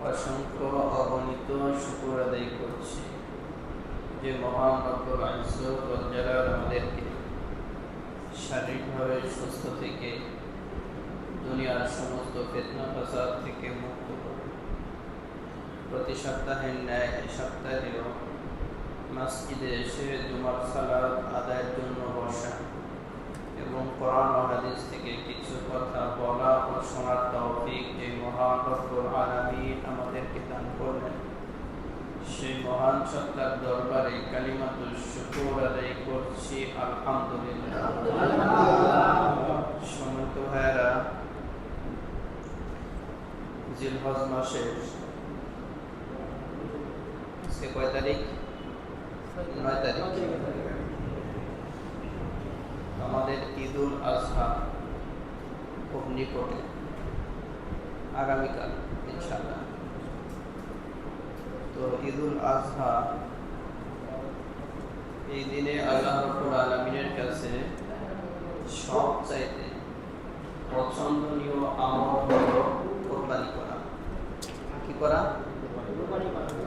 অসংখ্য অগণিত শুকর আদায় করছি যে মহান রব্বুল ইজ্জত ওয়াল জালাল আমাদেরকে শারীরিকভাবে সুস্থ থেকে দুনিয়ার সমস্ত ফিতনা ফাসাদ থেকে মুক্ত করে। প্রতি সপ্তাহের ন্যায় এই সপ্তাহেও মসজিদে এসে জুমার সালাত আদায়ের জন্য বসা এবং কোরআন ও হাদিস থেকে কিছু কথা বলা ও শোনার তৌফিক যে মহান রব্বুল আলামিন আমাদেরকে দান করলেন, সেই মহান সত্তার দরবারে কালিমাতুল শুকর আদায় করছি আলহামদুলিল্লাহ। সম্মানিত ভাইয়েরা, জিলহজ মাসের আজকে কয় তারিখ? 9 তারিখ। আমাদের ঈদুল আজহা খুব নিকটে, আগামীকাল ইনশাআল্লাহ। তো ঈদুল আজহা এই দিনে আল্লাহ রাব্বুল আলামিনের কাছে সবচাইতে পছন্দনীয় আমল হলো কুরবানি করা। কি করা?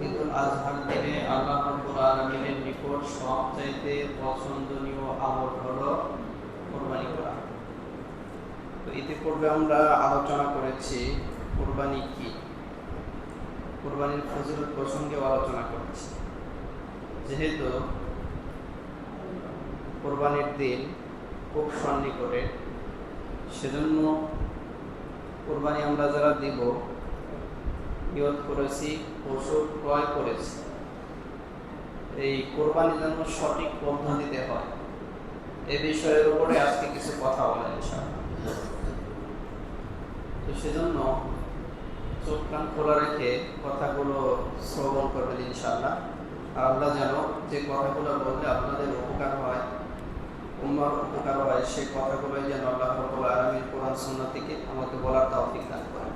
ঈদুল আজহার দিনে আল্লাহ রাব্বুল আলামিনের নিকট সবচাইতে পছন্দনীয় আমল হলো কুরবানি করা। তো ইতিপূর্বে আমরা আলোচনা করেছি কুরবানি কি, কুরবানির ফজিলত প্রসঙ্গে আলোচনা করেছি। যেহেতু কুরবানির দিন খুব সন্নিকটে, সেজন্য কুরবানি আমরা যারা দিব নিয়ত করেছি, পশু ক্রয় করেছি, এই কোরবানি যেন সঠিক পদ্ধতিতে হয় এ বিষয়ের উপরে আজকে কিছু কথা বলেন ইনশাআল্লাহ। তো সেজন্য চোখ কান খোলা রেখে কথাগুলো শ্রবণ করবেন ইনশাআল্লাহ। আর আল্লাহ যেন যে কথাগুলো বললে আপনাদের উপকার হয়, উম্মার উপকার হয়, সেই কথাগুলোই যেন আল্লাহ রাব্বুল আলামিন কোরআন সুন্নাহ থেকে আমাকে বলার তৌফিক দান করেন।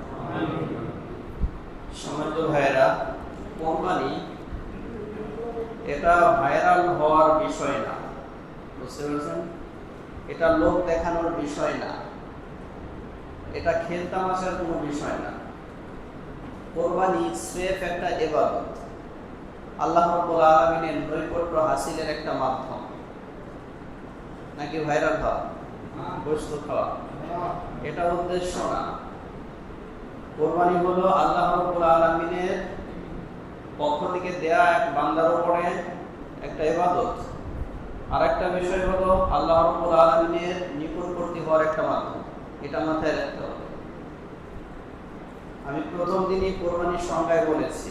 সম্মানিত ভাইয়েরা, কোরবানি এটা ভাইরাল হওয়ার বিষয় না, বুঝতে পেরেছেন? এটা লোক দেখানোর বিষয় না, এটা খেলতামাশার কোনো বিষয় না। কোরবানি স্রেফ একটা ইবাদত, আল্লাহ রাব্বুল আলামিনের নৈকট্য হাসিলের একটা মাধ্যম। নাকি ভাইরাল হওয়া, গোশত খাওয়া, এটা উদ্দেশ্য না। কোরবানি হলো আল্লাহ রাব্বুল আলামিনের পক্ষ থেকে দেয়া এক বান্দার উপরে একটা ইবাদত। আর একটা বিষয় হলো আল্লাহ রাব্বুল আলামিনের নিকটবর্তী হওয়ার একটা মাধ্যম। এটা মাথায় রাখতে হবে। আমি প্রথম দিনই কোরবানির সংজ্ঞায় বলেছি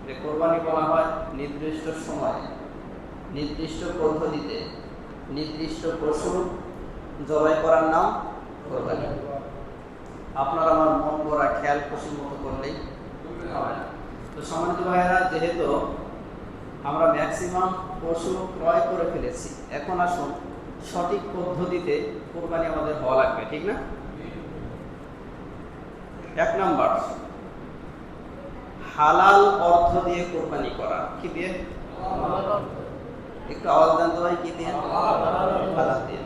যে কোরবানি বলা হয় নির্দিষ্ট সময়ে, নির্দিষ্ট পদ্ধতিতে, নির্দিষ্ট পশু জবাই করার নাম কোরবানি। আপনারা আমার মন করা খেয়াল খুশির মতো করলেই হবে না। তো সম্মানিত ভাইয়েরা, যেহেতু আমরা ম্যাক্সিমাম পশু ক্রয় করে ফেলেছি, এখন আসুন সঠিক পদ্ধতিতে কোরবানি আমাদের হওয়া লাগবে, ঠিক না? 1 নাম্বার, হালাল অর্থ দিয়ে কোরবানি করা। কি দিয়ে? একটু আওয়াজ দেন তো ভাই, কি দিয়ে? হালাল দিয়ে।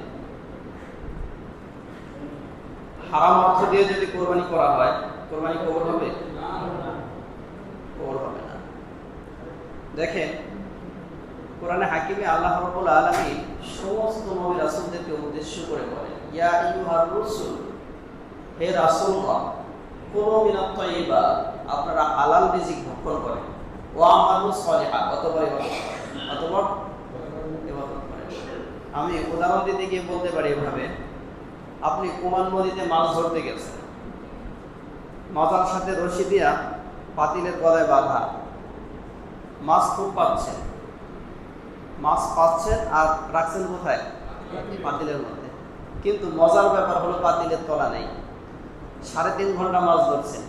হারাম অর্থ দিয়ে যদি কোরবানি করা হয়, কোরবানি কবুল হবে? কবুল হবে না। দেখেন, কোরআনে হাকিমে আল্লাহ রাব্বুল আলামিন সমস্ত নবী রাসূলদেরকে উদ্দেশ্য করে বলেন, ইয়া আইয়ুহার রাসূল, হে রাসূলগণ, কুলু মিনাত তাইয়্যিবাত, আপনারা হালাল রিজিক ভক্ষণ করেন, ওয়া আমালু সলিহাত, অতঃপর ইবাদত করেন। আমি উদাহরণ দিতে গিয়ে বলতে পারি এভাবে, আপনি কুমান নদীতে মাছ ধরতে গেছেন, মাথার সাথে রশি দিয়া পাতিলের গলায় বাঁধা, মাছ খুব পাচ্ছেন, মাছ পাচ্ছেন আর রাখছেন কোথায়? পাতিলের মধ্যে। কিন্তু মজার ব্যাপার হলো পাতিলের তলা নেই। 3.5 ঘন্টা মাছ ধরছেন,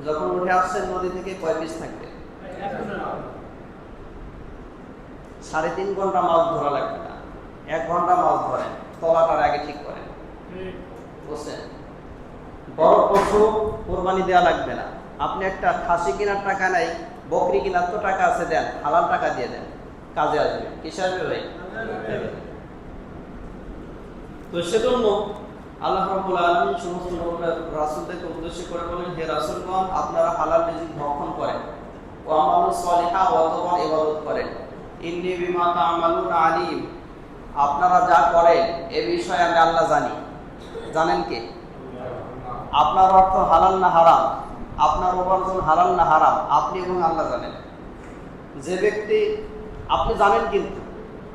যখন উঠে আসছেন নদী থেকে কয় পিস থাকবে? 3.5 ঘন্টা মাছ ধরা লাগবে না, 1 ঘন্টা মাছ ধরেন, তলাটার আগে ঠিক করেন, বুঝছেন? বড় পশু কোরবানি দেওয়া লাগবে না। আপনি একটা খাসি কেনার টাকা নাই, বকরি কেনার তো টাকা আছে, দেন, হালাল টাকা দিয়ে দেন, কাজে আসবে। কিসে আসবে ভাই? তো সেজন্য আল্লাহ রাব্বুল আলামিন সমস্ত রাসূলদেরকে উদ্দেশ্য করে বলেন, হে রাসূলগণ, আপনারা হালাল রিজিক ভক্ষণ করেন, ওয়া আমালুস সালিহা ওয়া অতঃপর ইবাদত করেন। ইন্নী বিমা তা'মালুনা আলিম, আপনারা যা করেন এ বিষয়ে আমি আল্লাহ জানি। জানেন কে? আপনার অর্থ হালাল না হারাম, আপনার উপার্জন হালাল না হারাম, আপনি এবং আল্লাহ জানেন। যে ব্যক্তি, আপনি জানেন কিন্তু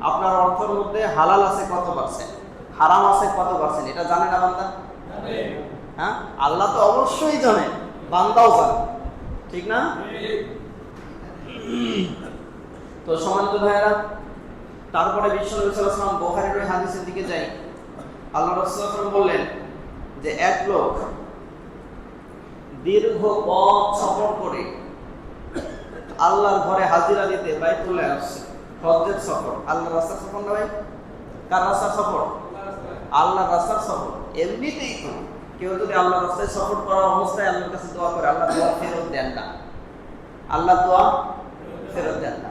আপনার অর্থের মধ্যে হালাল আছে কত পার্সেন্ট, হারাম আছে কত পার্সেন্ট, এটা জানেন না বান্দা? হ্যাঁ, আল্লাহ তো অবশ্যই জানেন, বান্দাও জানে, ঠিক না? তো সম্মানিত ভাইয়েরা, তারপরে বিশ্বনবী সাল্লাল্লাহু আলাইহি ওয়াসাল্লাম বুখারীর ওই হাদিসের দিকে যাই। আল্লাহ রাসূল সাল্লাল্লাহু আলাইহি ওয়াসাল্লাম বললেন যে এক লোক দীর্ঘ পথ সফর করে আল্লাহর ঘরে হাজিরা দিতে বাইতুল্লাহ আসছে। হজ্জের সফর, আল্লাহর রাস্তার সফর নয়। কার রাস্তার সফর? আল্লাহর রাস্তার সফর। এমনিতেই তো কেউ যদি আল্লাহর রাস্তায় সফর করার অবস্থায় আল্লাহর কাছে দোয়া করে, আল্লাহ দোয়া ফেরত দেন না, আল্লাহ দোয়া ফেরত দেন না।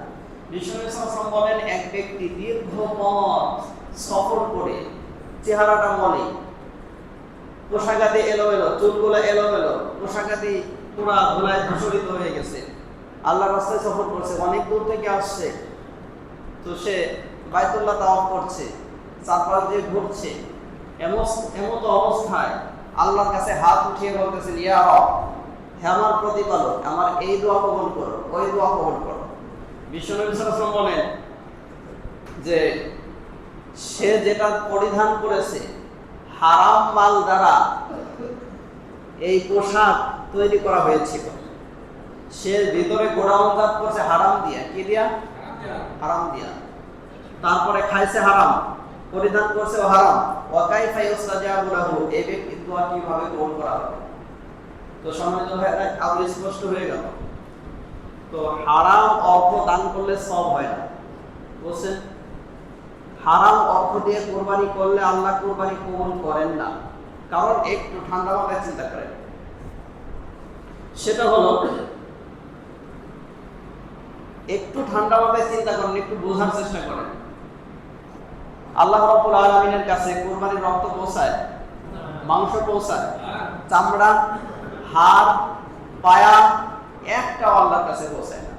বিশ্বনবী সাল্লাল্লাহু আলাইহি ওয়াসাল্লাম বলেন, এক ব্যক্তি দীর্ঘ পথ সফর করে চেহারাটা মনে, পোশাকাদি এলোমেলো, চুলগুলো এলোমেলো, পোশাকাদি পুরা ধুলায় ধূসরিত হয়ে গেছে, আল্লাহর রাস্তায় সফর করছে, অনেক দূর থেকে আসছে, তো সে বাইতুল্লাহ তাওয়াফ করছে, চারপাশ দিয়ে ঘুরছে, এমতো অবস্থায় আল্লাহর কাছে হাত উঠিয়ে বলতেছেন, ইয়া রব, হে আমার প্রতিপালক, আমার এই দোয়া কবুল করো, ওই দোয়া কবুল করো। বিশ্বনবী সাল্লাল্লাহু আলাইহি ওয়াসাল্লাম বলেন যে সে যেটা পরিধান করেছে হারাম মাল দ্বারা এই পোশাক তৈরি করা হয়েছিল, সে ভিতরে গোডাউনজাত করছে হারাম দিয়া। কি দিয়া? হারাম দিয়া। তারপরে খাইছে হারাম, পরিধান করছে হারাম। ওয়া কাইফা ইউস্তাজাবু লাহু, এই ব্যক্তির দোয়া কিভাবে কবুল করা হবে? তো সম্মানিত ভাইরা, আরো স্পষ্ট হয়ে গেল। তো হারাম অর্থ দান করলে সওয়াব হয় না, বুঝছেন? হারাম অর্থ দিয়ে কুরবানি করলে আল্লাহ কুরবানি কবুল করেন না। কারণ একটু ঠান্ডা মাথায় চিন্তা করেন, সেটা হলো, একটু ঠান্ডা মাথায় চিন্তা করেন, একটু বোঝার চেষ্টা করেন। আল্লাহ রাব্বুল আলামিনের কাছে কুরবানির রক্ত পৌঁছায়, মাংস পৌঁছায়, চামড়া, হাড়, পায়া একটাও আল্লাহর কাছে পৌঁছায় না।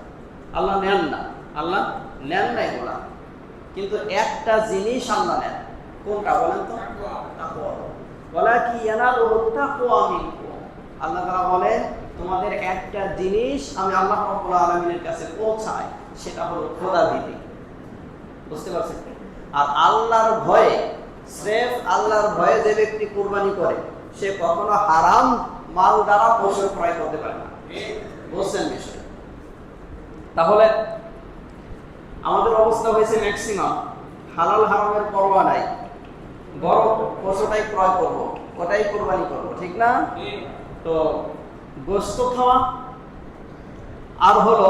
আল্লাহ নেন না, আল্লাহ নেন না এগুলা। কিন্তু একটা জিনিস আল্লাহ নেন, কোনটা বলেন তো? তাকওয়া। ওয়ালাকি ইয়ানালুহু তাকওয়া মিনকুম, আল্লাহ তাআলা বলেন তোমাদের একটা জিনিস আমি আল্লাহ রাব্বুল আলামিনের কাছে পৌঁছাই, সেটা হলো খোদাভীতি। বুঝতে পারছেন? আর আল্লাহর ভয়ে, স্রেফ আল্লাহর ভয়ে যে ব্যক্তি কুরবানি করে, সে কখনো হারাম মাল দ্বারা পশু ক্রয় করতে পারে না। বুঝছেন বিষয়? তাহলে আমাদের অবস্থা হয়েছে ম্যাক্সিমাম হালাল হারামের পরোয়া নাই, বরং পশুটাই ক্রয় করব, ওটাই কুরবানি করব, ঠিক না? তো গোশত খাওয়া আর হলো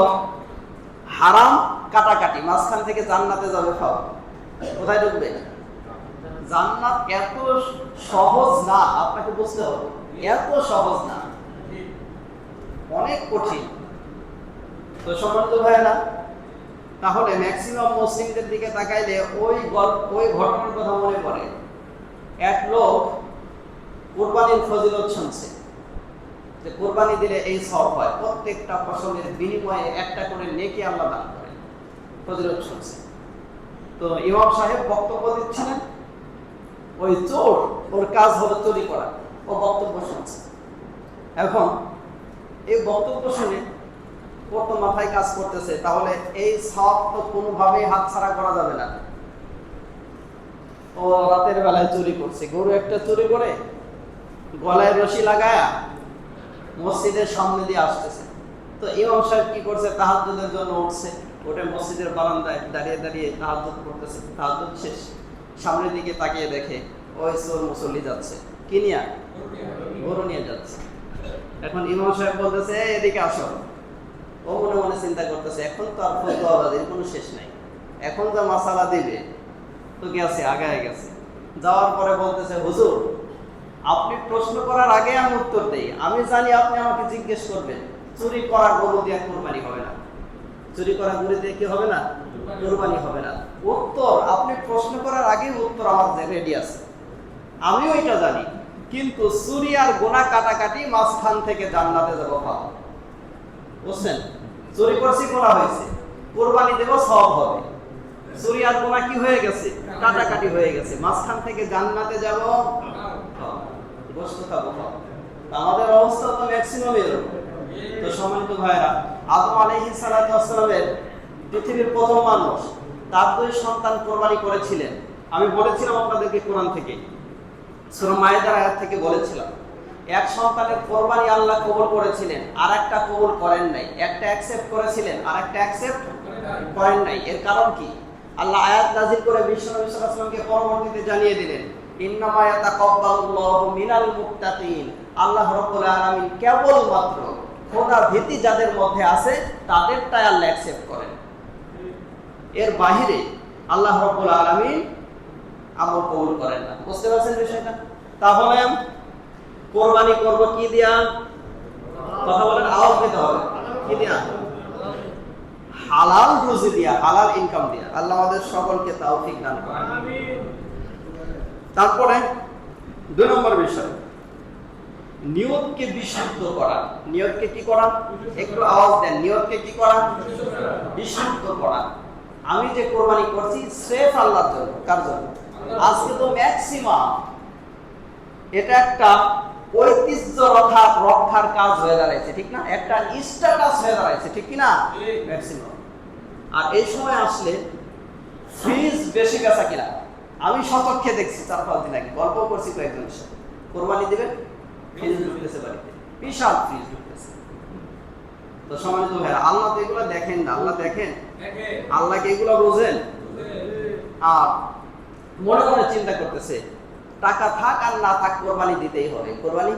হারাম কাটাকাটি, মাঝখান থেকে জান্নাতে যাবে খাওয়া। কোথায় ঢুকবে? জান্নাত এত সহজ না, আপনাকে বুঝতে হবে, এত সহজ না, অনেক কঠিন। তো সম্মানিত ভাইরা, তাহলে ম্যাক্সিমাম মুসলিমদের দিকে তাকাইলে ওই ঘটনার কথা মনে পড়ে। এক লোক কুরবানির ফজিলত শুনছে যে কুরবানি দিলে এই সওয়াব হয়, প্রত্যেকটা ফসলের বিনিময়ে একটা করে নেকি আল্লাহ দান করে, ফজিলত শুনছে। তো ইমাম সাহেব বক্তব্য দিচ্ছিলেন, ওই চোর, ওর কাজ হলো চুরি করা, ও বক্তব্য শুনছে। এখন এই বক্তব্য শুনে ওর তো মাথায় কাজ করতেছে, তাহলে এই সওয়াব তো কোনোভাবেই হাতছাড়া করা যাবে না। ও রাতের বেলায় চুরি করছে, গরু একটা চুরি করে গলায় রশি লাগায়া মসজিদের সামনে দিয়ে আসতেছে। তো ইমাম সাহেব কি করছে, তাহাজ্জুদের জন্য উঠছে, ওটা মসজিদের বারান্দায় দাঁড়িয়ে দাঁড়িয়ে তাহাজ্জুদ করতেছে। তাহাজ্জুদ শেষ, সামনের দিকে তাকিয়ে দেখে ওই চোর মুসল্লি যাচ্ছে, কি নিয়ে? গরু নিয়ে যাচ্ছে। এখন ইমাম সাহেব বলতেছে, এদিকে আসো। ও মনে মনে চিন্তা করতেছে, এখন তো আর ফতোয়াবাজির কোনো শেষ নাই, এখন যা মাসালা দিবে তো গেছে, আগায় গেছে। যাওয়ার পরে বলতেছে, হুজুর, আপনি প্রশ্ন করার আগে আমি উত্তর দেই, আমি জানি আপনি আমাকে জিজ্ঞেস করবেন, চুরি করা গরু দিয়ে কুরবানি হবে না, চুরি করা গরু দিয়ে কি হবে না? কুরবানি হবে না। উত্তর আপনি প্রশ্ন করার আগে উত্তর আমার রেডি আছে, আমিও এটা জানি, কিন্তু চুরি আর গোনা কাটাকাটি মাঝখান থেকে জান্নাতে যাবো পাবো। বুঝছেন? চুরি করছি, গোনা হয়েছে, কোরবানি দেব, সওয়াব হবে। চুরি আর গোনা কি হয়ে গেছে? কাটাকাটি হয়ে গেছে, মাঝখান থেকে জান্নাতে যাব, গোশত খাবো। আমাদের অবস্থা তো ম্যাক্সিমাম এরকম। তো সম্মানিত ভাইরা, আদম আলাইহিস সালাতু ওয়াস সালামের পৃথিবীর প্রথম মানুষ, তার 2 সন্তান কোরবানি করেছিলেন। আমি বলেছিলাম আপনাদেরকে কোরআন থেকে, সূরা মায়েদার আয়াত থেকে বলেছিলাম, এক সন্তানের কোরবানি আল্লাহ কবুল করেছিলেন, আর একটা কবুল করেন নাই। একটা অ্যাকসেপ্ট করেছিলেন, আর একটা অ্যাকসেপ্ট করেন নাই। এর কারণ কি? আল্লাহ আয়াত নাযিল করে বিশ্ব নবী সাল্লাল্লাহু আলাইহি ওয়াসাল্লামকে পরবর্তীতে জানিয়ে দিলেন, ইন্নামা ইয়াতাকাব্বালুল্লাহু মিনাল মুত্তাকিন। আল্লাহ রাব্বুল আলামিন কেবলমাত্র খোদা ভীতি যাদের মধ্যে আছে তাদেরটাই আল্লাহ অ্যাকসেপ্ট করেন। এর বাহিরে আল্লাহ রাব্বুল আলামিন আমল কবুল করেন না। বুঝতে পারছেন বিষয়টা? তাহলে কোরবানি করব কি দিয়া? কথা বলেন, আওয়াজ দিতে হবে। কি দিয়া? হালাল রুজি দিয়া, হালাল ইনকাম দিয়া। আল্লাহ আমাদের সকলকে তৌফিক দান করেন। আমিন। তারপরে 2 নম্বর বিষয়, নিয়তকে বিশুদ্ধ করা। নিয়তকে কি করা? একটু আওয়াজ দেন। নিয়তকে কি করা? বিশুদ্ধ করা। আমি যে কোরবানি করছি স্রেফ আল্লাহর জন্য। কার জন্য? আজকে তো ম্যাক্সিমাম এটা একটা ঐতিহ্য রক্ষার কাজ হয়ে দাঁড়াইছে, ঠিক না? একটা স্ট্যাটাস হয়ে দাঁড়াইছে, ঠিক কি না? ম্যাক্সিমাম। আর এই সময় আসলে ফ্রিজ বেশি বেচা কিনা আমি সচক্ষে দেখছি। 4-5 দিন আগে গল্প করছি কয়েকজনের সাথে। কোরবানি দিবেন, ফ্রিজ ঢুকতেছে বাড়িতে, বিশাল ফ্রিজ ঢুকতেছে। তো সম্মানিত ভাইরা, আল্লাহ তো এগুলো দেখেন না। আল্লাহ দেখেন? আল্লাহকে এগুলো বোঝেন? আর মনে মনে চিন্তা করতেছে, টাকা থাক আর না থাক কোরবানি দিতেই হবে, কোরবানি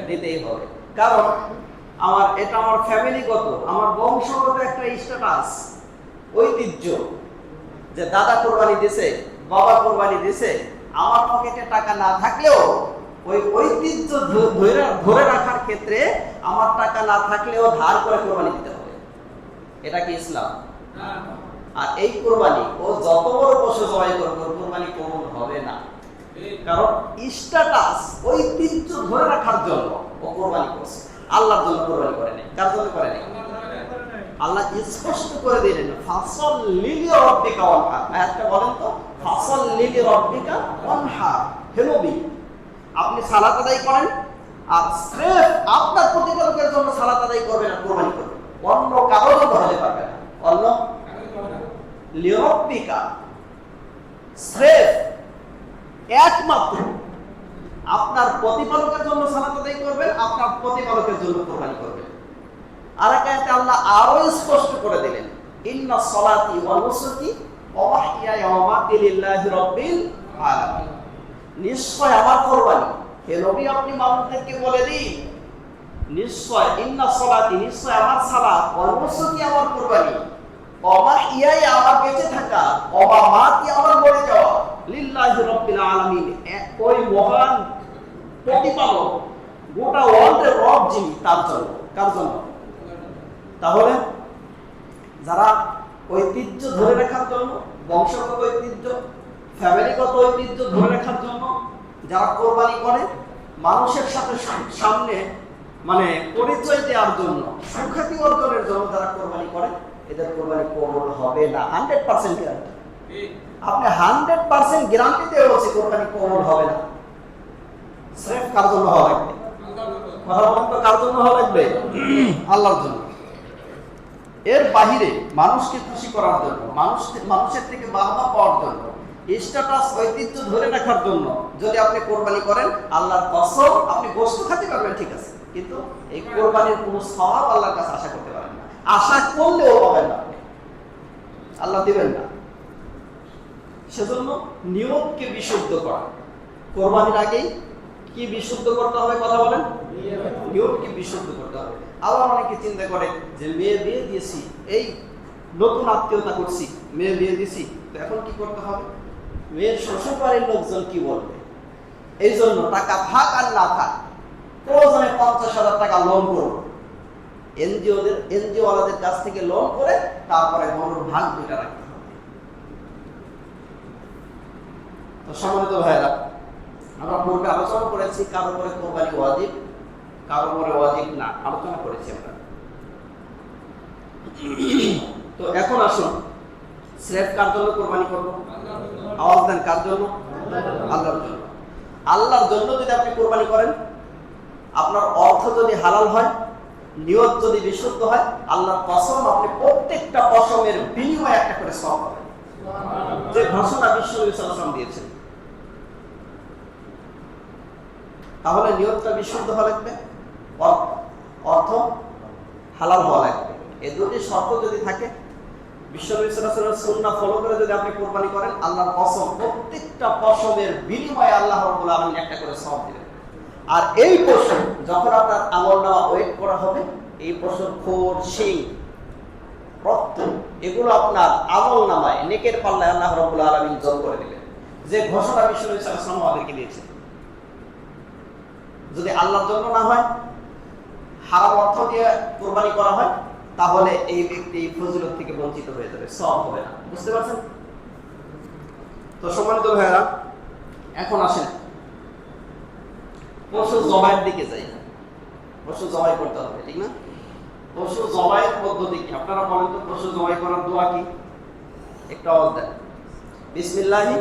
দিতেই হবে। কারণ এটা আমার ফ্যামিলিগত, আমার বংশগত একটা স্ট্যাটাস, ঐতিহ্য, যে দাদা কোরবানি দিছে, বাবা কোরবানি দিছে। আমার পকেটে টাকা না থাকলেও ওই ঐতিহ্য ধরে রাখার ক্ষেত্রে আমার টাকা না থাকলেও ধার করে কোরবানি দিতে হবে। এটা কি ইসলাম? আর এই কোরবানি ও যত বড় পশু জবাই করবে, কোরবানি কবুল হবে না। কারণ স্ট্যাটাস, ঐতিহ্য ধরে রাখার জন্য ও কোরবানি করছে, আল্লাহর জন্য কোরবানি করে নাই। কার জন্য করে নাই? আল্লাহ স্পষ্ট করে দিলেন, ফাসল লিলি রাব্বিকা ওয়ানহার। আয়াতটা বলেন তো, ফাসল লিলি রাব্বিকা ওয়ানহার। হে নবী, আপনি সালাত আদায় করেন, আর স্রেফ আপনার প্রতিপালকের জন্য সালাত আদায় করবেন আর কোরবানি করবেন, অন্য কারোর জন্য হতে পারবে না। অন্য লিরাব্বিকা, স্রেফ একমাত্র আপনার প্রতিপালকের জন্য সালাত আদায় করবেন, আপনার প্রতিপালকের জন্য কোরবানি করবেন। আর এক আয়াতে আল্লাহ আরো স্পষ্ট করে দিলেন, ইন্না সলাতি ওয়া নুসুকি ওয়া মাহইয়ায়া ওয়া মামাতি লিল্লাহি রাব্বিল আলামিন। নিশ্চয় আমার কোরবানি, হে নবী আপনি মানুষদেরকে বলে দিন, নিশ্চয় ইন্না সলাতি, নিশ্চয় আমার সালাত, ওয়া নুসুকি আমার কোরবানি, ওয়া মাহইয়ায়া আমার বেঁচে থাকা, ওয়া মামাতি আমার মরে যাওয়া, লিল্লাহি রাব্বিল আলামিন, ওই মহান প্রতিপালক, গোটা ওয়ার্ল্ডের রব যিনি, তার জন্য। কার জন্য? তাহলে যারা ঐতিহ্য ধরে রাখার জন্য, বংশগত ঐতিহ্য, ফ্যামিলিগত ঐতিহ্য ধরে রাখার জন্য যারা কোরবানি করে, মানুষের সাথে সামনে মানে পরিচয় দেওয়ার জন্য, সুখ্যাতি অর্জনের জন্য যারা কোরবানি করে, এদের কোরবানি কবুল হবে না। 100% গ্যারান্টি। আপনি 100% গ্যারান্টি দিয়ে বলছি কোরবানি কবুল হবে না। স্রেফ কার জন্য হওয়া লাগবে? কথা বলেন তো, কার জন্য হওয়া লাগবে? আল্লাহর জন্য। এর বাহিরে মানুষকে খুশি করার জন্য, মানুষের থেকে বাহবা পাওয়ার জন্য, স্ট্যাটাস, ঐতিহ্য ধরে রাখার জন্য যদি আপনি কোরবানি করেন, আল্লাহর কসম আপনি গোশত খেতে পারবেন, ঠিক আছে, কিন্তু এই কোরবানির কোনো সওয়াব আল্লাহর কাছে আশা করতে পারেন না। আশা করলেও পাবেন না, আল্লাহ দিবেন না। সেজন্য নিয়তকে বিশুদ্ধ করা। কোরবানির আগেই কি বিশুদ্ধ করতে হবে? কথা বলেন। নিয়তকে বিশুদ্ধ করতে হবে। আবার অনেকে চিন্তা করে যে মেয়ে বিয়ে দিয়েছি, এই নতুন আত্মীয়তা করছি, মেয়ে বিয়ে দিয়েছি, তো এখন কি করতে হবে? মেয়ের শ্বশুর বাড়ির লোকজন কি বলবে, এই জন্য টাকা থাক আর না থাক প্রয়োজনে 50,000 টাকা লোন করবো, এনজিও ওয়ালাদের কাছ থেকে লোন করে তারপরে গরুর ভাগ 2টা রাখতে হবে। তো সম্মানিত ভাইরা, আমরা পূর্বে আলোচনা করেছি কারো উপরে কোরবানি ওয়াজিব, কারো উপরে ওয়াজিব না, আলোচনা করেছি আমরা। তো এখন আসুন, স্রেফ কার জন্য কোরবানি করবো? আওয়াজ দেন, কার জন্য? আল্লাহর জন্য। আল্লাহর জন্য যদি আপনি কোরবানি করেন, আপনার অর্থ যদি হালাল হয়, নিয়ত যদি বিশুদ্ধ হয়, আল্লাহর কসম আপনি প্রত্যেকটা কসমের বিনিময়ে একটা করে সওয়াব পাবেন, যে ঘোষণা বিশ্বনবী সাল্লাল্লাহু আলাইহি ওয়াসাল্লাম দিয়েছেন। তাহলে নিয়তটা বিশুদ্ধ হওয়া লাগবে, অর্থ হালাল হওয়া লাগবে। এই দুটি শর্ত যদি থাকে, বিশ্বনবী সাল্লাল্লাহু আলাইহি ওয়াসাল্লামের সুন্নাহ ফলো করে যদি আপনি কোরবানি করেন, আল্লাহর কসম প্রত্যেকটা পশমের বিনিময়ে আল্লাহ রাব্বুল আলামিন একটা করে সওয়াব দিবেন। আর এই পশম যখন আপনার আমলনামা ওয়েট করা হবে, এই পশম খোর, শিং, রক্ত, এগুলো আপনার আমলনামায় নেকের পাল্লায় আল্লাহ রাব্বুল আলামিন যোগ করে দিবেন, যে ঘোষণা বিশ্বনবী সাল্লাল্লাহু আলাইহি ওয়াসাল্লাম আমাদেরকে দিয়েছেন। যদি আল্লাহর জন্য না হয়, হারাম অর্থ দিয়ে কোরবানি করা হয়, তাহলে এই ব্যক্তি এই ফজিলত থেকে বঞ্চিত হয়ে যাবে, সওয়াব হবে না। বুঝতে পারছেন? তো সম্মানিত ভাইরা, এখন আসেন পশু জবাইয়ের দিকে যাই। পশু জবাই করতে হবে, ঠিক না? পশু জবাইয়ের পদ্ধতি কি আপনারা বলেন তো? পশু জবাই করার দোয়া কি? একটা আওয়াজ দেন, বিসমিল্লাহি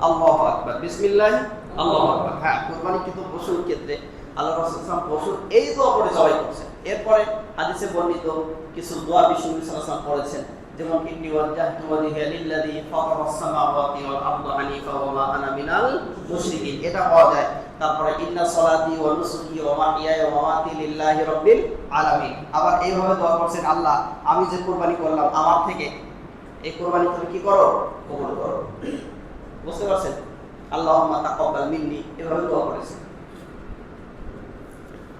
আল্লাহু আকবার, বিসমিল্লাহি আল্লাহু আকবার। হ্যাঁ, কুরবানি কিন্তু পশুর ক্ষেত্রে আল্লাহ রাসূল সাল্লাল্লাহু আলাইহি ওয়াসাল্লাম পশুর এই দোয়া করে জবাই করেছেন। এরপরে হাদিসে বর্ণিত কিছু দোয়া বিশ্বনবী সাল্লাল্লাহু আলাইহি ওয়াসাল্লাম করেছেন, যেমন ইন্নী ওয়াজ্জাহতু ওয়াজহিয়া লিল্লাযী ফাতারাস সামাওয়াতি ওয়াল আরদা হানিফা ওয়া মা আনা মিনাল মুশরিকিন, এটা পাওয়া যায়। তারপরে ইন্না সলাতি ওয়া নুসুকি ওয়া মাহইয়ায়া ওয়া মামাতি লিল্লাহি রাব্বিল আলামিন। আবার এইভাবে দোয়া করছেন, আল্লাহ আমি যে কুরবানি করলাম, আমার থেকে এই কুরবানি তুমি কি করো? কবুল করো। বুঝতে পারছেন? আল্লাহুম্মা তাকাব্বাল মিন্নি, এভাবে দোয়া করেছেন।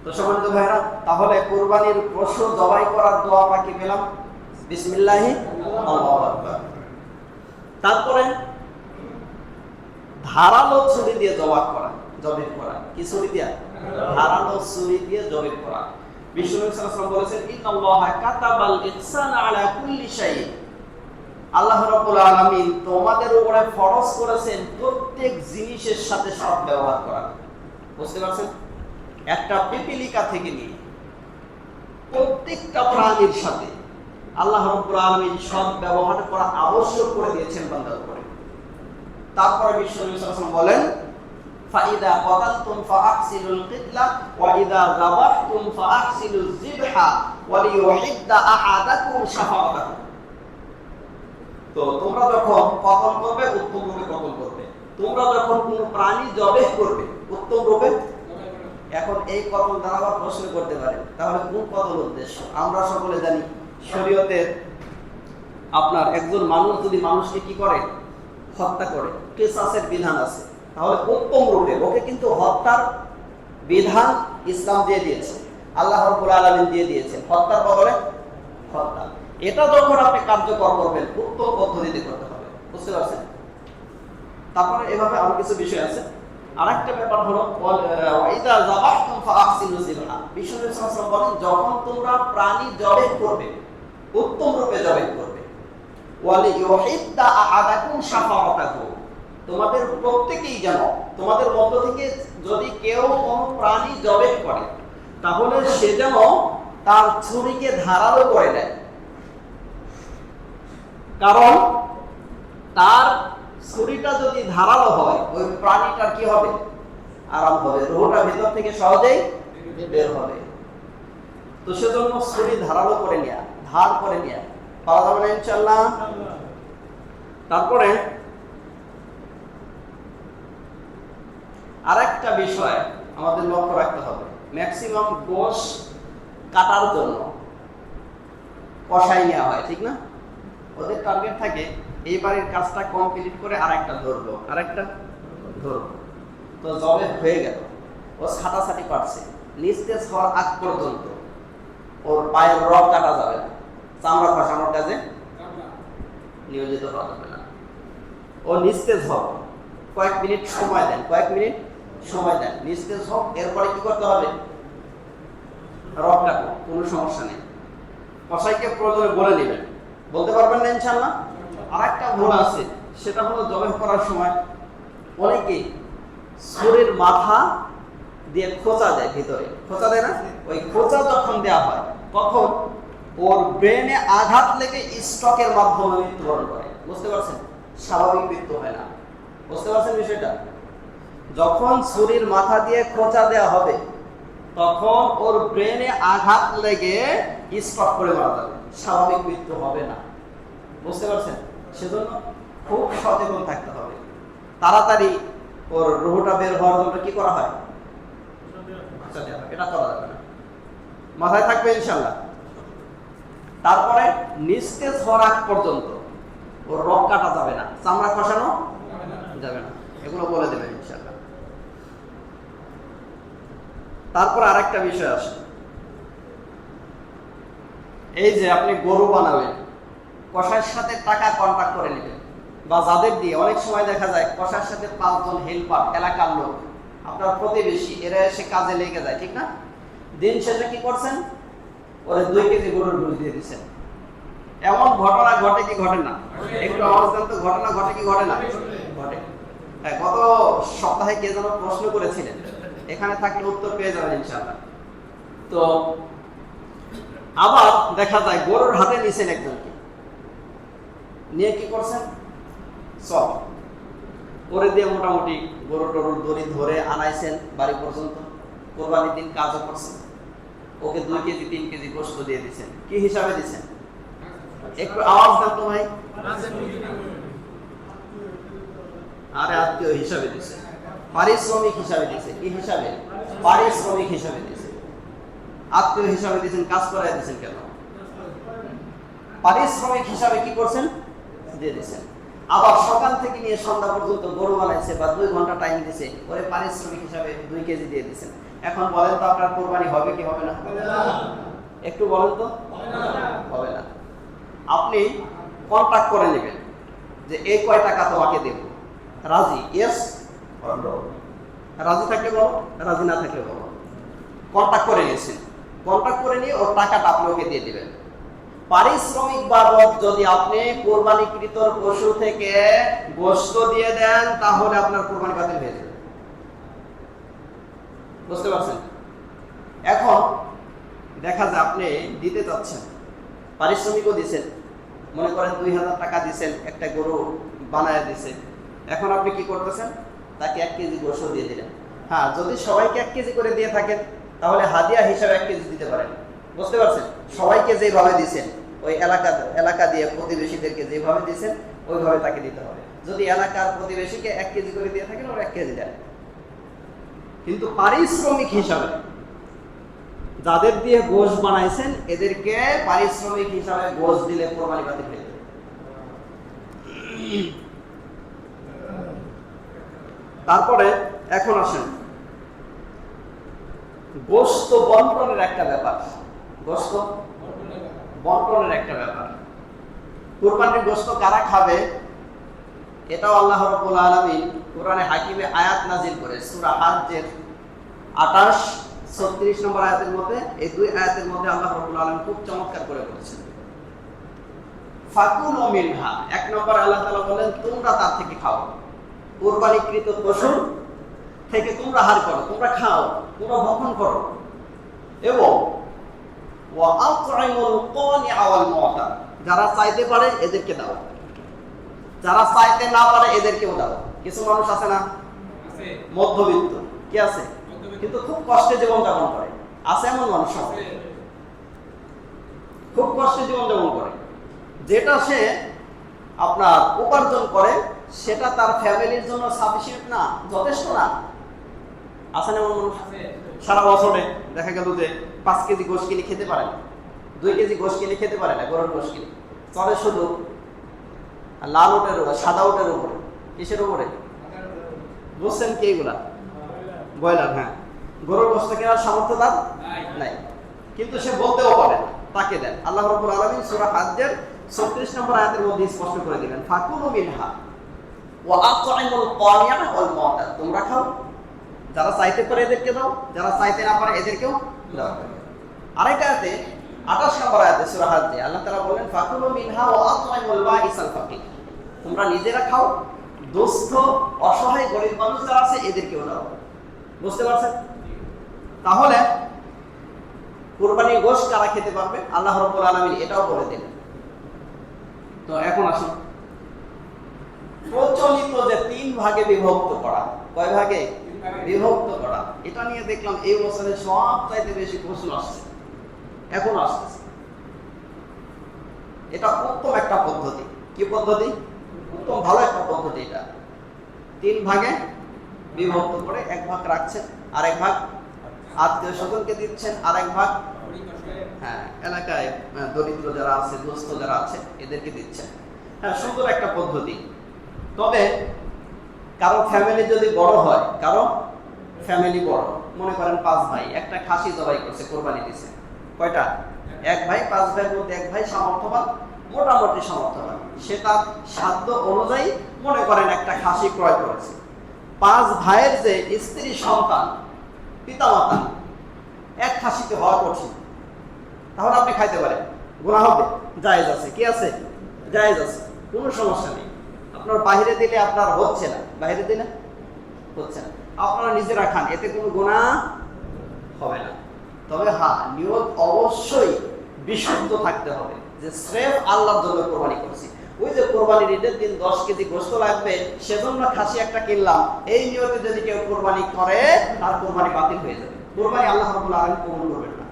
তো সম্মানিত ভাইরা, তাহলে কুরবানির পশু জবাই করার দোয়াটা কি পেলাম? বিসমিল্লাহি আল্লাহু আকবার। তারপরে ধারালো ছুরি দিয়ে জবাই করা, কি ছুরি দিয়ে? ধারালো ছুরি দিয়ে জবাই করা। বিশ্বনবী সাল্লাল্লাহু আলাইহি ওয়াসাল্লাম বলেছেন, ইন্নাল্লাহা কাতাবাল ইহসানা আলা কুল্লি শাই, আল্লাহ রাব্বুল আলামিন তোমাদের উপরে ফরজ করেছেন প্রত্যেক জিনিসের সাথে সৎ ব্যবহার করা। বুঝতে পারছেন? একটা পিপিলিকা থেকে নিয়ে প্রত্যেকটা প্রাণীর সাথে আল্লাহ রাব্বুল আলামিন সৎ ব্যবহার করা আবশ্যক করে দিয়েছেন বান্দার উপরে। তারপরে বিশ্বনবী সাল্লাল্লাহু আলাইহি ওয়াসাল্লাম বলেন, ফাইদা ক্বাতালতুম ফাআহসিনুল কিতলা ওয়া ইদা যাবাহতুম ফাআহসিনুজ যিবহা ওয়া লিয়ুহিদ্দা আহাদাকুম শাফাআতাহু। তো তোমরা যখন কতল করবে, উত্তম রূপে কতল করবে। তোমরা যখন কোনো প্রাণী জবাই করবে, উত্তম রূপে। এখন এই কতল দ্বারা আবার প্রশ্ন করতে পারেন, তাহলে কোন কতল উদ্দেশ্য? আমরা সকলে জানি শরীয়তের আপনার একজন মানুষ যদি মানুষকে কি করে? হত্যা করে, কিসাসের বিধান আছে। তাহলে উত্তম রূপে ওকে কিন্তু হত্যার বিধান ইসলাম দিয়ে দিয়েছে, আল্লাহ রাব্বুল আলামিন দিয়ে দিয়েছেন, হত্যার বদলে হত্যা। এটা যখন আপনি কার্যকর করবেন, উত্তম পদ্ধতিতে করতে হবে। বুঝতে পারছেন? তারপরে এভাবে আরো কিছু বিষয় আছে। আরেকটা ব্যাপার হলো ওয়াইদা যাবাহতুম ফাআহসিনুজ যিবহা। বিশ্বনবী সাল্লাল্লাহু আলাইহি ওয়াসাল্লাম বলেন, যখন তোমরা প্রাণী জবাই করবে, উত্তম রূপে জবাই করবে। ওয়া লিয়ুহিদ্দা আহাদাকুম শাফাআতাহু, তোমাদের প্রত্যেকেই যেন, তোমাদের মধ্য থেকে যদি কেউ কোনো প্রাণী জবাই করে, তাহলে সে যেন তার ছুরিকে ধারালো করে দেয়। কারণ তার ছুরিটা যদি ধারালো হয়, ওই প্রাণীটার কি হবে? আরাম হবে, রুহটা ভিতর থেকে সহজেই বের হবে। তো সেজন্য ছুরি ধারালো করে নেয়া, ধার করে নেয়া পাওয়া যাবে না ইনশাআল্লাহ। তারপরে আরেকটা বিষয় আমাদের লক্ষ্য রাখতে হবে, ম্যাক্সিমাম গোশ কাটার জন্য কষাই নেওয়া হয়, ঠিক না? ওদের টার্গেট থাকে এই বাড়ির কাজটা কমপ্লিট করে আরেকটা ধরবো। তো জবে হয়ে গেল, ও ছাটাছাটি পারছে, নিস্তেজ হওয়ার আগ পর্যন্ত ওর পায়ের রগ কাটা যাবে না, চামড়া খসানোর কাজে নিয়োজিত হওয়া যাবে না। ও নিস্তেজ হোক, কয়েক মিনিট সময় দেন, নিস্তেজ হোক। এরপরে কি করতে হবে? রগ কাটবো, কোনো সমস্যা নেই। কসাইকে প্রয়োজনে বলে নেবেন, বলতে পারবেন না ইনশাআল্লাহ। আরেকটা ভুল আছে, সেটা হলো জবাই করার সময় অনেকেই ছুরির মাথা দিয়ে খোঁচা দেয়, ভিতরে খোঁচা দেয় না, ওই খোঁচা যখন দেওয়া হয় তখন ওর ব্রেনে আঘাত লেগে স্ট্রোকের মাধ্যমে মৃত্যুবরণ করে। বুঝতে পারছেন? স্বাভাবিক মৃত্যু হয় না। বুঝতে পারছেন বিষয়টা? যখন ছুরির মাথা দিয়ে খোঁচা দেওয়া হবে তখন ওর ব্রেনে আঘাত লেগে স্ট্রোক করে মারা যাবে, স্বাভাবিক মৃত্যু হবে না। বুঝতে পারছেন? সেজন্য খুব সচেতন থাকতে হবে। তাড়াতাড়ি ওর রুহটা বের হওয়ার জন্য কি করা হয়? এটা করা যাবে না, মাথায় থাকবে ইনশাল্লাহ। তারপরে নিস্তেজ হওয়ার আগ পর্যন্ত ওর রক কাটা যাবে না, চামড়া খসানো যাবে না, এগুলো বলে দেবেন ইনশাল্লাহ। তারপর আরেকটা বিষয় আসে, এই যে আপনি গরু বানাবেন, কসাইয়ের সাথে টাকা কন্ট্রাক্ট করে নেবেন, বা যাদের দিয়ে অনেক সময় দেখা যায় কসাইয়ের সাথে 5 জন হেল্পার, এলাকার লোক, আপনার প্রতিবেশী, এরা এসে কাজে লেগে যায়, ঠিক না? দিন শেষে কি করছেন? ওরে 2 কেজি গরুর ঘুষ দিয়ে দিচ্ছেন। এমন ঘটনা ঘটে কি ঘটে না? একটু আওয়াজ দেন তো, ঘটনা ঘটে কি ঘটে না? ঘটে। গত সপ্তাহে কে যেন প্রশ্ন করেছিলেন, এখানে থাকলে উত্তর পেয়ে যাবেন ইনশাআল্লাহ। তো আবার দেখা যায় গরুর হাতে নিছেন একজনকে, নিয়ে কি করছেন? সব করে দিয়ে মোটামুটি গরু টরুর দড়ি ধরে আনাইছেন বাড়ি পর্যন্ত, কোরবানির দিন কাজও করছেন, ওকে 2 কেজি 3 কেজি গোশত দিয়ে দিচ্ছেন। কি হিসাবে দিচ্ছেন? একটু আওয়াজ দেন তো ভাই। আরে আত্মীয় হিসাবে দিছে, পারিশ্রমিক হিসাবে দিছে। কি হিসাবে? পারিশ্রমিক হিসাবে দিছে। আত্মীয় হিসাবে দিছেন, কাজ করায় দিছেন কেন? পারিশ্রমিক হিসাবে কি করছেন? দিয়ে দিছেন। আবার সকাল থেকে নিয়ে সন্ধ্যা পর্যন্ত গরু বানাইছে বা 2 ঘন্টা টাইম দিছে, ওরে পারিশ্রমিক হিসাবে 2 কেজি দিয়ে দিছেন। এখন বলেন তো আপনার কোরবানি হবে কি হবে না? একটু বলেন তো। হবে না। আপনি কন্ট্রাক্ট করে নেবেন যে এই কয় টাকা তোমাকে দেব, রাজি? ইয়েস, রাজি থাকলে বলো, রাজি না থাকলে বলো। কন্ট্রাক্ট করে নিয়েছেন, কন্ট্রাক্ট করে নিয়ে ওর টাকাটা আপনি ওকে দিয়ে দিবেন। পারিশ্রমিক বাবদ যদি আপনি কোরবানিকৃত পশু থেকে গোশত দিয়ে দেন তাহলে আপনার কোরবানি বাতিল হয়ে যাবে। বুঝতে পারছেন? এখন দেখা যায় আপনি দিতে যাচ্ছেন, পারিশ্রমিকও দিচ্ছেন, মনে করেন 2000 টাকা দিচ্ছেন, একটা গরু বানায় দিছে। এখন আপনি কি করতেছেন? তাকে 1 কেজি গোশত দিয়ে দিলেন। হ্যাঁ, যদি সবাইকে 1 কেজি করে দিয়ে থাকেন তাহলে হাদিয়া হিসাবে 1 কেজি দিতে পারেন। বুঝতে পারছেন? সবাইকে যেভাবে দিচ্ছেন, ওই এলাকা দিয়ে প্রতিবেশীদেরকে যেভাবে দিচ্ছেন ওইভাবে তাকে দিতে হবে। যদি এলাকার প্রতিবেশীকে 1 কেজি করে দিয়ে থাকেন, ওরা 1 কেজি দেন। কিন্তু পারিশ্রমিক হিসাবে যাদের দিয়ে গোশ বানাইছেন এদেরকে পারিশ্রমিক হিসাবে গোশ দিলে কোরবানি বাতিল হয়ে যাবে। তারপরে এখন আসেন গোশত বন্টনের একটা ব্যাপার। গোশত বন্টনের একটা ব্যাপার। কুরবানির গোশত কারা খাবে এটাও আল্লাহ রাব্বুল আলামিন কোরআনে হাকিমে আয়াত নাজিল করে সূরা হাজ্জের 28 36 নম্বর আয়াতের মধ্যে, এই 2 আয়াতের মধ্যে আল্লাহ রাব্বুল আলামিন খুব চমৎকার করে বলেছেন। ফাকুলু মিনহা, 1 নম্বর আল্লাহ তাআলা বলেন তোমরা তার থেকে খাও। কুরবানিকৃত পশু থেকে তোমরা আহার করো, তোমরা খাও, তোমরা ভক্ষণ করো। এবং ওয়া আত'ইমুল কানি'a ওয়াল মু'তার, যারা চাইতে পারে এদেরকে দাও, যারা চাইতে না পারে এদেরকেও দাও। কিছু মানুষ আছে না, মধ্যবিত্ত, কি আছে, কিন্তু খুব কষ্টে জীবন যাপন করে, আছে এমন মানুষ আছে, খুব কষ্টে জীবন যাপন করে। যেটা সে আপনার উপার্জন করে সেটা তার ফ্যামিলির জন্য সাফিসিয়েন্ট না, যথেষ্ট না। আছে না এমন মানুষ? সারা বছরে দেখা গেল যে 5 কেজি গোশ কিনে খেতে পারে না, 2 কেজি গোশ কিনে খেতে পারে না, গরুর গোশ কিনে চলে শুধু লাল উটের উপরে, সাদা উটের উপরে। কিসের উপরে বুঝছেন কি? এগুলা ব্রয়লার। হ্যাঁ, গরুর গোশত কেনার সামর্থ্য তার নাই, কিন্তু সে বলতেও পারে না, তাকে দেন। আল্লাহ রাব্বুল আলামিন সূরা হাজ্জের 36 নম্বর আয়াতের মধ্যে স্পষ্ট করে দিবেন ফাকুলু মিনহা ওয়া আত'ইমুল কানি'a ওয়াল মু'তার, তোমরা খাও, যারা চাইতে পারে এদেরকে দাও, যারা চাইতে না পারে এদেরকেও দাও। আরেকটা আয়াতে 28 নম্বর আয়াতে সূরা হাজ্জে আল্লাহ তাআলা বলেন ফাকুলু মিনহা ওয়া আত'ইমুল বাঈসাল ফাকির, তোমরা নিজেরা খাও দুস্থ অসহায় গরিব মানুষ যারা আছে এদেরকেও দেওয়া হবে। বুঝতে পারছেন? তাহলে কুরবানির গোশত কারা খেতে পারবে আল্লাহ রাব্বুল আলামিন এটাও বলে দিলেন। তো এখন আসুন, প্রচলিত যে 3 ভাগে বিভক্ত করা, কয় ভাগে বিভক্ত করা, এটা নিয়ে দেখলাম এই বছরে সবচাইতে বেশি প্রশ্ন আসছে, এখন আসতেছে। এটা উত্তম একটা পদ্ধতি। কি পদ্ধতি? উত্তম, ভালো একটা পদ্ধতি। এটা 3 ভাগে বিভক্ত করে 1 ভাগ রাখছেন, আরেক ভাগ আত্মীয় স্বজনকে দিচ্ছেন, আরেক ভাগ এলাকায় দরিদ্র যারা আছে, দুস্থ যারা আছে এদেরকে দিচ্ছেন। হ্যাঁ, সুন্দর একটা পদ্ধতি। তবে কারো ফ্যামিলি যদি বড় হয়, কারো ফ্যামিলি বড়, মনে করেন 5 ভাই, একটা খাসি জবাই করছে, কোরবানি দিছে, কয়টা? 1 ভাই। 5 ভাইয়ের মধ্যে 1 ভাই সামর্থ্যবান, মোটামুটি সামর্থ্যবান, সে তার সাধ্য অনুযায়ী মনে করেন একটা খাসি ক্রয় করেছে। 5 ভাইয়ের যে স্ত্রী সন্তান, পিতামাতা, এক খাসিতে হওয়া কঠিন, তাহলে আপনি খাইতে পারেন, গুনাহ হবে, জায়েজ আছে। কি আছে? জায়েজ আছে, কোনো সমস্যা নেই। আপনার বাইরে দিলে আপনার হচ্ছে না, বাইরে দিলে হচ্ছে না, আপনারা নিজেরা খান, এতে কোনো গুনাহ হবে না। তবে হ্যাঁ, নিয়ত অবশ্যই বিশুদ্ধ থাকতে হবে যে স্রেফ আল্লাহর জন্য কোরবানি করছি। ওই যে কোরবানির ঈদের দিন 10 কেজি গোশত লাগবে, সেজন্য খাসি একটা কিনলাম, এই নিয়তে যদি কেউ কোরবানি করে তার কোরবানি বাতিল হয়ে যাবে, কোরবানি আল্লাহ রাব্বুল আলামিন কবুল করবেন না।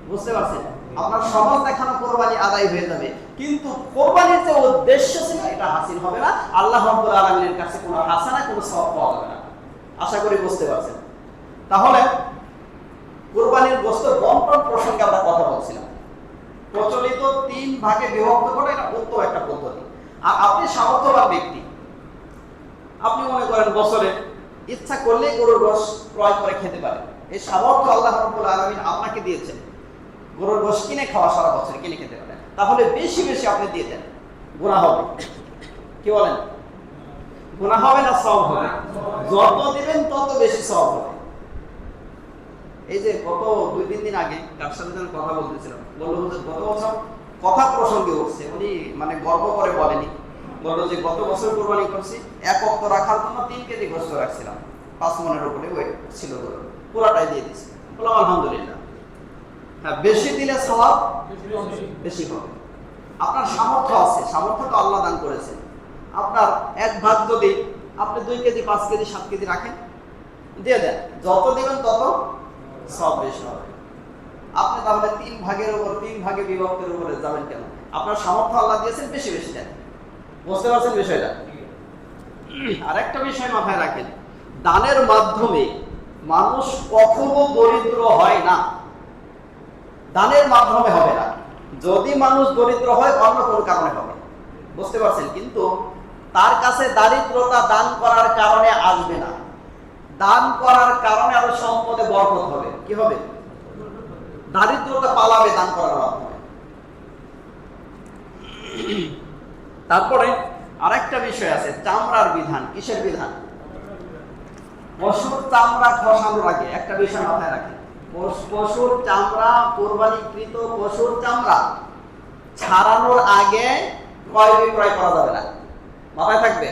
বুঝতে পারছেন? আপনার সমাজ দেখানো কোরবানি আদায় হয়ে যাবে, কিন্তু কোরবানির যে উদ্দেশ্য ছিল এটা হাসিল হবে না, আল্লাহ রাব্বুল আলামিনের কাছে কোনো হাসানা, কোনো সওয়াব পাওয়া যাবে না। আশা করি বুঝতে পারছেন। তাহলে কোরবানির গোশত বন্টন প্রসঙ্গে আমরা কথা বলছিলাম। প্রচলিত 3 ভাগে বিভক্ত করে এটা উত্তম একটা পদ্ধতি। আর আপনি সামর্থ্যবান ব্যক্তি, আপনি মনে করেন বছরে ইচ্ছা করলে গরুর গোশত ক্রয় করে খেতে পারেন, এই সামর্থ্য আল্লাহ রাব্বুল আলামিন আপনাকে দিয়েছেন, গরুর গোশত কিনে খাওয়া, সারা বছর কিনে খেতে পারেন, তাহলে বেশি বেশি আপনি দিয়ে দেন, গুনাহ হবে। কি বলেন? গুনাহ হবে না সওয়াব হবে? যত দিবেন তত বেশি সওয়াব হবে। এই যে গত 2-3 দিন আগে কার সাথে যেন কথা বলতেছিলাম, বললো যে গত বছর কথা প্রসঙ্গে উঠছে, উনি মানে গর্ব করে বলেনি, বললো যে গত বছর কোরবানি করছি, 1 ওয়াক্ত রাখার জন্য 3 কেজি গোশত রাখছিলাম, 5 মনের উপরে ওয়েট ছিল, পুরাটাই দিয়ে দিছি। বললাম আলহামদুলিল্লাহ। হ্যাঁ, বেশি দিলে সওয়াব বেশি হবে। আপনার সামর্থ্য আছে, সামর্থ্য তো আল্লাহ দান করেছেন। আপনার 1 ভাগ যদি আপনি 2 কেজি, 5 কেজি, 7 কেজি রাখেন, দিয়ে দেন, যত দিবেন তত সওয়াব বেশি হবে। আপনি তাহলে 3 ভাগের উপর, 3 ভাগে বিভক্তের উপরে যাবেন কেন? আপনার সামর্থ্য আল্লাহ দিয়েছেন, বেশি বেশি দেন। বুঝতে পারছেন বিষয়টা? আরেকটা বিষয় মাথায় রাখেন, দানের মাধ্যমে মানুষ কখনো দরিদ্র হয় না, দানের মাধ্যমে হবে না। যদি মানুষ দরিদ্র হয় অন্য কোনো কারণে হবে। বুঝতে পারছেন? কিন্তু তার কাছে দারিদ্রতা দান করার কারণে আসবে না, দান করার কারণে আরো সম্পদে বরকত হবে। কি হবে? দারিদ্রতা পালাবে দান করার মাধ্যমে। তারপরে আরেকটা বিষয় আছে, চামড়ার বিধান। কিসের বিধান? পশুর চামড়া খসানোর আগে একটা বিষয় মাথায় রাখেন, পশুর চামড়া, কোরবানিকৃত পশুর চামড়া ছাড়ানোর আগে ক্রয় বিক্রয় করা যাবে না, মাথায় থাকবে।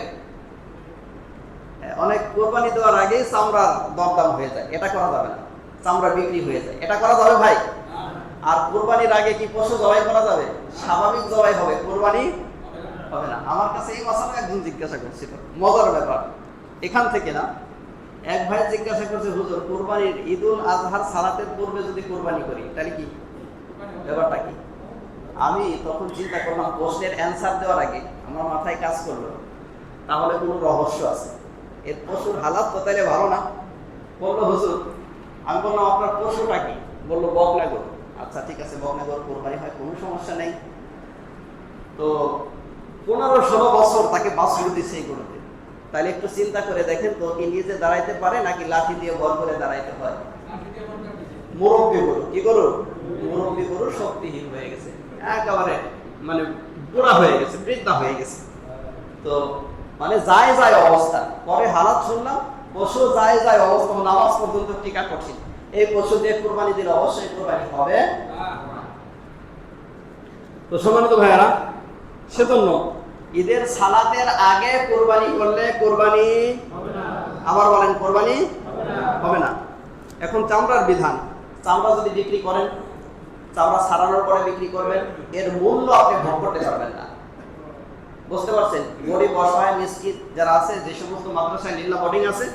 অনেক কোরবানি দেওয়ার আগে চামড়ার দরদাম হয়ে যায়, এটা করা যাবে না, চামড়া বিক্রি হয়ে যায়, এটা করা যাবে ভাই? আর কোরবানির আগে কি পশু জবাই করা যাবে? স্বাভাবিক জবাই হবে, কোরবানি হবে না। আমার কাছে এই মাসালা একজন জিজ্ঞাসা করছিল, মজার ব্যাপার, এখান থেকে না, এক ভাই জিজ্ঞাসা করছে, হুজুর কোরবানির ঈদুল আজহার সালাতের পূর্বে যদি কোরবানি করি তাহলে কি ব্যাপারটা কি? আমি তখন চিন্তা করলাম, প্রশ্নের অ্যান্সার দেওয়ার আগে আমার মাথায় কাজ করলো, তাহলে কোনো রহস্য আছে, এর পশুর হালাত তো তাইলে ভালো না। বললো হুজুর, আমি বললাম আপনার পশুটা কি? বললো বকনা গরু। আচ্ছা ঠিক আছে, বকনা গরু কোরবানি হয়, কোনো সমস্যা নেই। তো 15-16 বছর তাকে বাছুর দিছে এই গরুতে, তাহলে একটু চিন্তা করে দেখেন তো, কি নিজে দাঁড়াইতে পারে নাকি লাঠি দিয়ে ভর করে দাঁড়াইতে হয়? মুরব্বী গরু। কি গরু? মুরব্বী গরু, শক্তিহীন হয়ে গেছে, একেবারে মানে বুড়া হয়ে গেছে, বৃদ্ধা হয়ে গেছে। তো মানে যায় যায় অবস্থা, পরে হালাত শুনলাম পশু যায় যায় অবস্থা, নামাজ পর্যন্ত টিকা কঠিন, এই পশু দিয়ে কোরবানি দিলে অবশ্যই কোরবানি হবে। তো সম্মানিত ভাইয়েরা, সেজন্য ঈদের সালাতের আগে কোরবানি করলে কোরবানি আবার বলেন কোরবানি হবে না। এখন চামড়ার বিধান, চামড়া যদি বিক্রি করেন, চামড়া ছাড়ানোর পরে বিক্রি করবেন, এর মূল্য আপনি ভোগ করতে পারবেন না। বুঝতে পারছেন? গরিব অসহায় মিসকিন যারা আছে, যে সমস্ত মাদ্রাসায় নীলা বোর্ডিং আছে,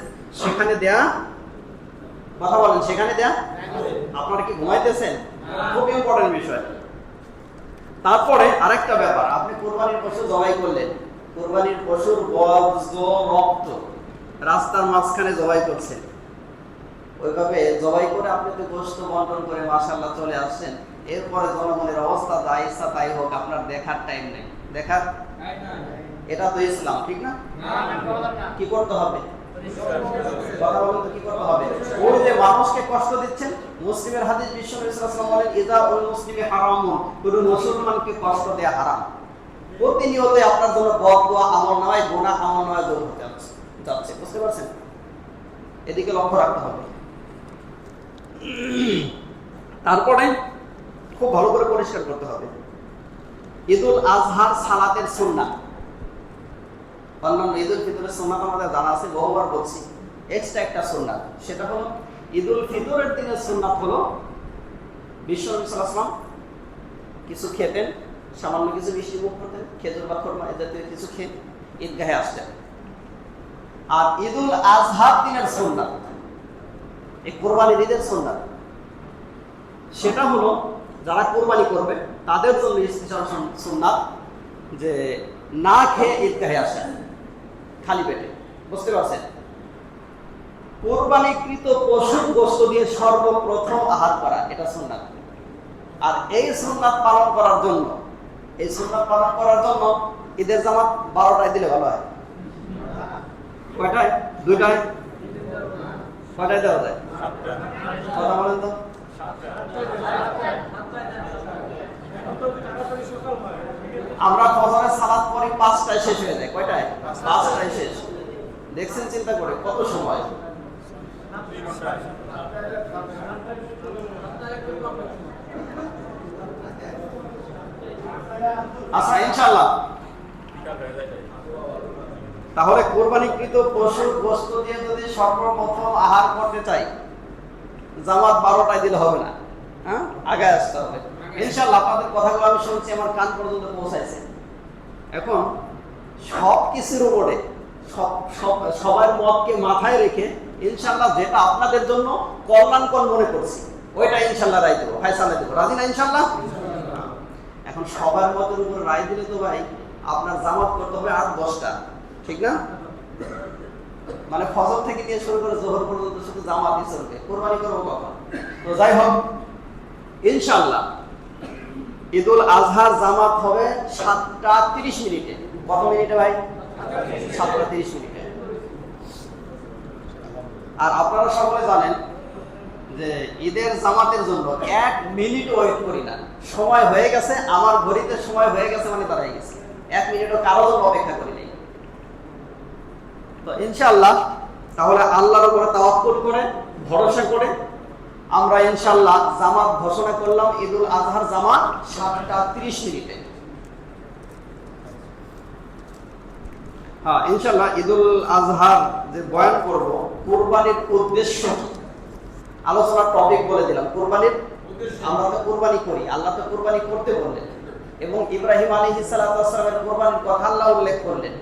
সেখানে দেয়া, কথা বলেন, সেখানে দেয়া। আপনারা কি ঘুমাইতেছেন? খুব ইম্পর্টেন্ট বিষয়। তারপরে আরেকটা ব্যাপার, আপনি কোরবানির পশু জবাই করলেন, কোরবানির পশুর বর্জ্য রক্ত রাস্তার মাঝখানে জবাই করছেন, ওইভাবে জবাই করে আপনি তো গোশত বন্টন করে মাশাআল্লাহ চলে আসছেন, এরপরে জনগণের অবস্থা যা ইচ্ছা তাই হোক, আপনার দেখার টাইম নেই। দেখার, এটা তো ইসলাম, ঠিক না? কি করতে হবে? কথা বলুন তো, কি করতে হবে? ওই যে মানুষকে কষ্ট দিচ্ছেন, মুসলিমের হাদিস বিশ্বনবী সাল্লাল্লাহু আলাইহি ওয়াসাল্লাম বলেন, ইযা উল মুসলিমি হারামুন, কোন মুসলমানকে কষ্ট দেয়া হারাম। প্রতিনিয়ত আপনার জন্য বদদুয়া আমলনামায়, গুনাহ আমলনামায় যোগ হতে যাচ্ছে। বুঝতে পারছেন? এদিকে লক্ষ্য রাখতে হবে। তারপরে খুব ভালো করে পরিষ্কার করতে হবে, ঈদুল আজহার সালাতের সুন্নাত, অন্যান্য ঈদুল ফিতরের সুন্নাত আমাদের জানা আছে, বহুবার বলছি। এক্সট্রা একটা সুন্নাত, সেটা হলো ঈদুল ফিতরের দিনের সুন্নাত হলো বিশ্বনবী সাল্লাল্লাহু আলাইহি ওয়াসাল্লাম কিছু খেতেন, সামান্য কিছু মিষ্টি মুখ করতেন, খেজুর বা খরমা এ জাতীয় কিছু খেয়ে ঈদগাহে আসতেন। আর ঈদুল আজহার দিনের সুন্নাত, এই কোরবানির ঈদের সুন্নাত, সেটা হলো যারা কোরবানি করবে তাদের জন্য স্পেশাল সুন্নাত যে না খেয়ে ঈদগাহে আসা, খালি পেটে। বুঝতে পারছেন? কোরবানিকৃত পশুর গোশত দিয়ে সর্বপ্রথম আহার করা, এটা সুন্নাত। আর এই সুন্নাত পালন করার জন্য, এই সুন্নাত পালন করার জন্য ঈদের জামাত 12টায় দিলে ভালো হয়। কয়টায়? 2টায়? কয়টায় দেওয়া যায়? কথা বলেন তো। আমরা ফজরের সালাত পড়ি 5টায়, শেষ হয়ে যায় কয়টায়? 5টায় শেষ। দেখছেন চিন্তা করে কত সময়? আচ্ছা, ইনশাআল্লাহ তাহলে কোরবানিকৃত পশুর গোশত দিয়ে যদি সর্বপ্রথম আহার করতে চাই, জামাত 12টায় দিলে হবে না, হ্যাঁ, আগে আসতে হবে। ইনশাআল্লাহ আপনাদের কথাগুলো আমি শুনছি, আমার কান পর্যন্ত পৌঁছাইছে। এখন সব কিছুর উপরে সবার মতকে মাথায় রেখে ইনশাআল্লাহ যেটা আপনাদের জন্য কল্যাণকর মনে করছি, ওইটা ইনশাআল্লাহ রায় দেবো, ফায়সালা দেবো। রাজি না ইনশাআল্লাহ? এখন সবার মতের উপর রায় দিলে তো ভাই আপনার জামাত করতে হবে 8-10টা, ঠিক না? মানে ফজর থেকে নিয়ে শুরু করে জোহর পর্যন্ত শুধু জামাতই চলবে, কোরবানি করবো কখন? তো যাই হোক, ইনশাআল্লাহ ঈদুল আজহার জামাত হবে 7টা 30 মিনিটে। কত মিনিটে ভাই? 7টা 30 মিনিটে। আর আপনারা সকলে জানেন যে ঈদের জামাতের জন্য 1 মিনিট ওয়েট করি না, সময় হয়ে গেছে, আমার ঘড়িতে সময় হয়ে গেছে মানে দাঁড়াই গেছে, 1 মিনিটও কারোর জন্য অপেক্ষা করি নাই। তো ইনশাআল্লাহ তাহলে আল্লাহর উপরে তাওয়াক্কুল করে, ভরসা করে আমরা ইনশাআল্লাহ জামাত ঘোষণা করলাম, ঈদুল আজহার জামাত 7টা 30 মিনিটে। হ্যাঁ, ইনশাআল্লাহ ঈদুল আজহার যে বয়ান করব, কুরবানির উদ্দেশ্য কি, আলোচনার টপিক বলে দিলাম। কুরবানির, আমরা তো কুরবানি করি, আল্লাহ তো কুরবানি করতে বললেন, এবং ইব্রাহিম আলাইহিস সালাতু ওয়াস সালামের কুরবানির কথা আল্লাহ উল্লেখ করলেন,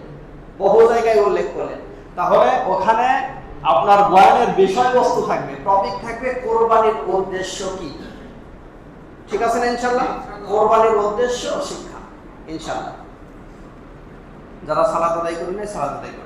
বহু জায়গায় উল্লেখ করলেন। তাহলে ওখানে আপনার বয়ানের বিষয়বস্তু থাকবে, টপিক থাকবে কোরবানির উদ্দেশ্য কি। ঠিক আছে না ইনশাআল্লাহ? কোরবানির উদ্দেশ্য শিক্ষা ইনশাআল্লাহ। যারা সালাত আদায় করেন, সালাত আদায় করেন।